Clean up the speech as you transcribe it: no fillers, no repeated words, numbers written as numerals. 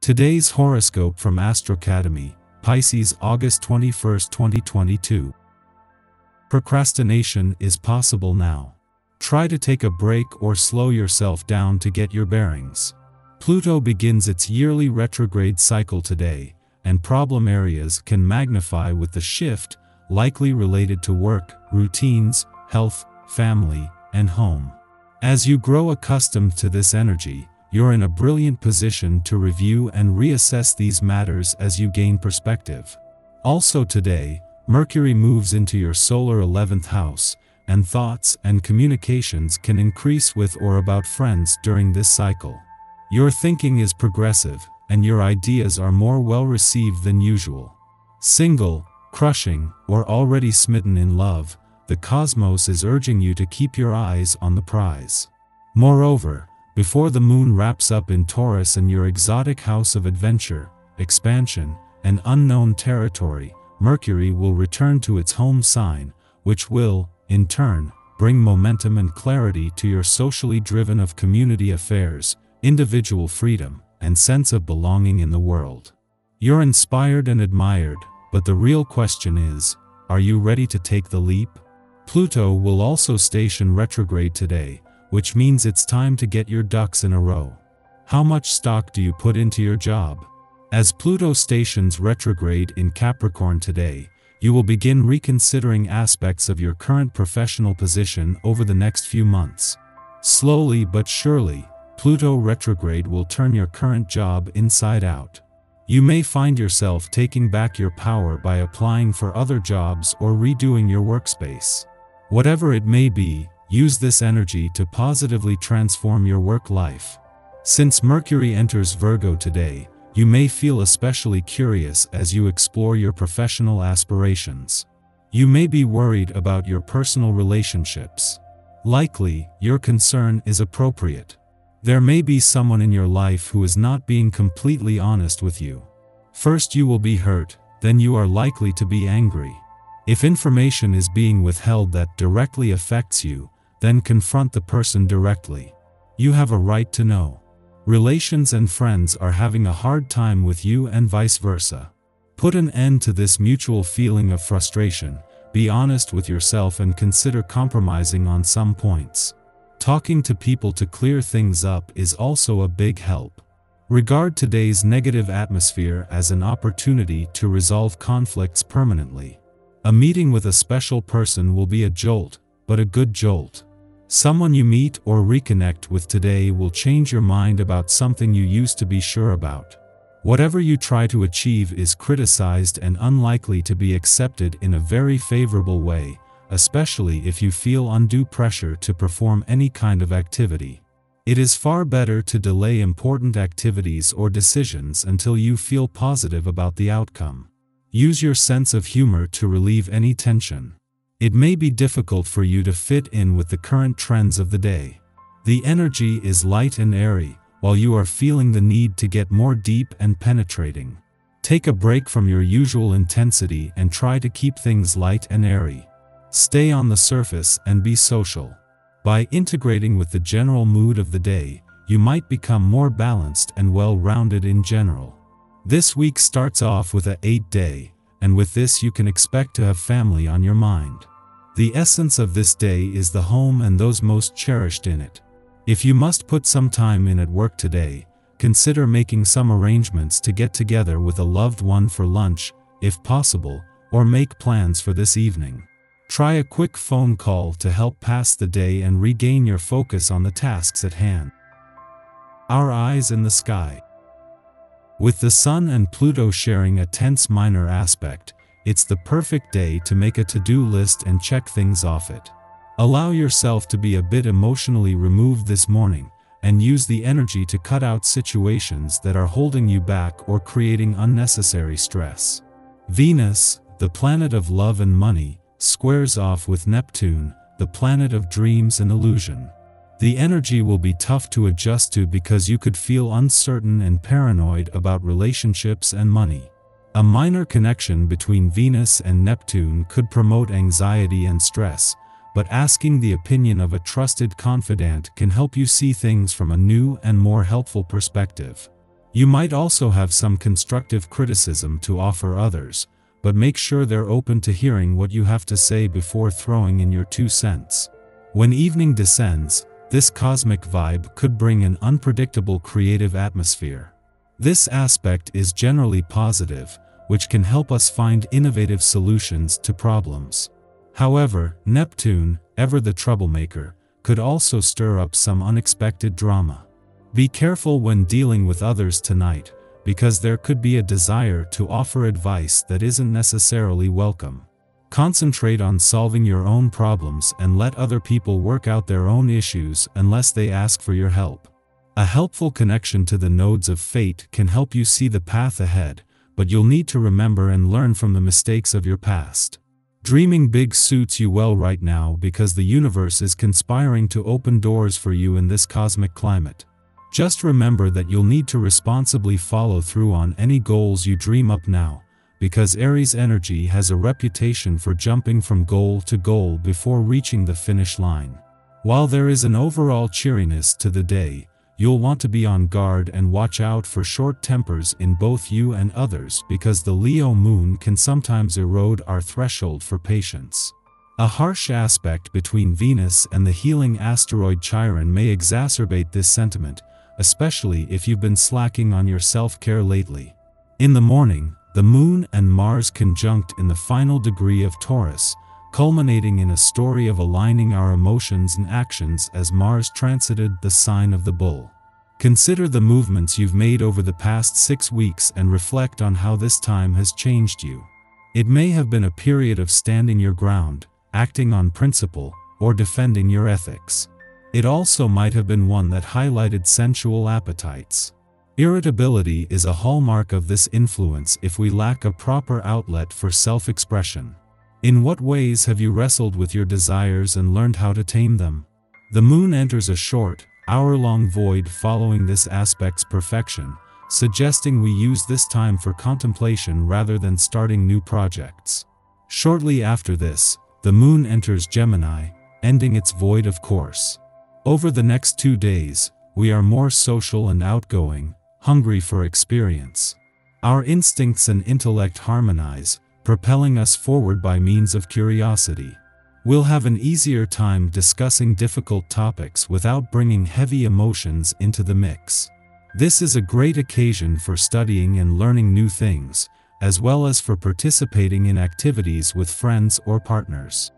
Today's horoscope from Astrocademy, Pisces August 21, 2022. Procrastination is possible now. Try to take a break or slow yourself down to get your bearings. Pluto begins its yearly retrograde cycle today, and problem areas can magnify with the shift, likely related to work, routines, health, family, and home. As you grow accustomed to this energy, you're in a brilliant position to review and reassess these matters as you gain perspective. Also today, Mercury moves into your solar 11th house, and thoughts and communications can increase with or about friends during this cycle. Your thinking is progressive, and your ideas are more well received than usual. Single, crushing, or already smitten in love, the cosmos is urging you to keep your eyes on the prize. Moreover, before the moon wraps up in Taurus and your exotic house of adventure, expansion, and unknown territory, Mercury will return to its home sign, which will, in turn, bring momentum and clarity to your socially driven of community affairs, individual freedom, and sense of belonging in the world. You're inspired and admired, but the real question is, are you ready to take the leap? Pluto will also station retrograde today, which means it's time to get your ducks in a row. How much stock do you put into your job? As Pluto stations retrograde in Capricorn today, you will begin reconsidering aspects of your current professional position over the next few months. Slowly but surely, Pluto retrograde will turn your current job inside out. You may find yourself taking back your power by applying for other jobs or redoing your workspace. Whatever it may be, use this energy to positively transform your work life. Since Mercury enters Virgo today, you may feel especially curious as you explore your professional aspirations. You may be worried about your personal relationships. Likely, your concern is appropriate. There may be someone in your life who is not being completely honest with you. First you will be hurt, then you are likely to be angry. If information is being withheld that directly affects you, then confront the person directly. You have a right to know. Relations and friends are having a hard time with you and vice versa. Put an end to this mutual feeling of frustration, be honest with yourself and consider compromising on some points. Talking to people to clear things up is also a big help. Regard today's negative atmosphere as an opportunity to resolve conflicts permanently. A meeting with a special person will be a jolt, but a good jolt. Someone you meet or reconnect with today will change your mind about something you used to be sure about. Whatever you try to achieve is criticized and unlikely to be accepted in a very favorable way, especially if you feel undue pressure to perform any kind of activity. It is far better to delay important activities or decisions until you feel positive about the outcome. Use your sense of humor to relieve any tension. It may be difficult for you to fit in with the current trends of the day. The energy is light and airy, while you are feeling the need to get more deep and penetrating. Take a break from your usual intensity and try to keep things light and airy. Stay on the surface and be social. By integrating with the general mood of the day, you might become more balanced and well-rounded in general. This week starts off with a 8-day, and with this you can expect to have family on your mind. The essence of this day is the home and those most cherished in it. If you must put some time in at work today, consider making some arrangements to get together with a loved one for lunch, if possible, or make plans for this evening. Try a quick phone call to help pass the day and regain your focus on the tasks at hand. Our eyes in the sky. With the Sun and Pluto sharing a tense minor aspect, it's the perfect day to make a to-do list and check things off it. Allow yourself to be a bit emotionally removed this morning, and use the energy to cut out situations that are holding you back or creating unnecessary stress. Venus, the planet of love and money, squares off with Neptune, the planet of dreams and illusion. The energy will be tough to adjust to because you could feel uncertain and paranoid about relationships and money. A minor connection between Venus and Neptune could promote anxiety and stress, but asking the opinion of a trusted confidant can help you see things from a new and more helpful perspective. You might also have some constructive criticism to offer others, but make sure they're open to hearing what you have to say before throwing in your 2 cents. When evening descends, this cosmic vibe could bring an unpredictable creative atmosphere. This aspect is generally positive, which can help us find innovative solutions to problems. However, Neptune, ever the troublemaker, could also stir up some unexpected drama. Be careful when dealing with others tonight, because there could be a desire to offer advice that isn't necessarily welcome. Concentrate on solving your own problems and let other people work out their own issues unless they ask for your help. A helpful connection to the nodes of fate can help you see the path ahead, but you'll need to remember and learn from the mistakes of your past. Dreaming big suits you well right now because the universe is conspiring to open doors for you in this cosmic climate. Just remember that you'll need to responsibly follow through on any goals you dream up now, because Aries energy has a reputation for jumping from goal to goal before reaching the finish line. While there is an overall cheeriness to the day, you'll want to be on guard and watch out for short tempers in both you and others because the Leo moon can sometimes erode our threshold for patience. A harsh aspect between Venus and the healing asteroid Chiron may exacerbate this sentiment, especially if you've been slacking on your self-care lately. In the morning, the Moon and Mars conjunct in the final degree of Taurus, culminating in a story of aligning our emotions and actions as Mars transited the sign of the Bull. Consider the movements you've made over the past 6 weeks and reflect on how this time has changed you. It may have been a period of standing your ground, acting on principle, or defending your ethics. It also might have been one that highlighted sensual appetites. Irritability is a hallmark of this influence if we lack a proper outlet for self-expression. In what ways have you wrestled with your desires and learned how to tame them? The moon enters a short, hour-long void following this aspect's perfection, suggesting we use this time for contemplation rather than starting new projects. Shortly after this, the moon enters Gemini, ending its void of course. Over the next 2 days, we are more social and outgoing, hungry for experience. Our instincts and intellect harmonize, propelling us forward by means of curiosity. We'll have an easier time discussing difficult topics without bringing heavy emotions into the mix. This is a great occasion for studying and learning new things, as well as for participating in activities with friends or partners.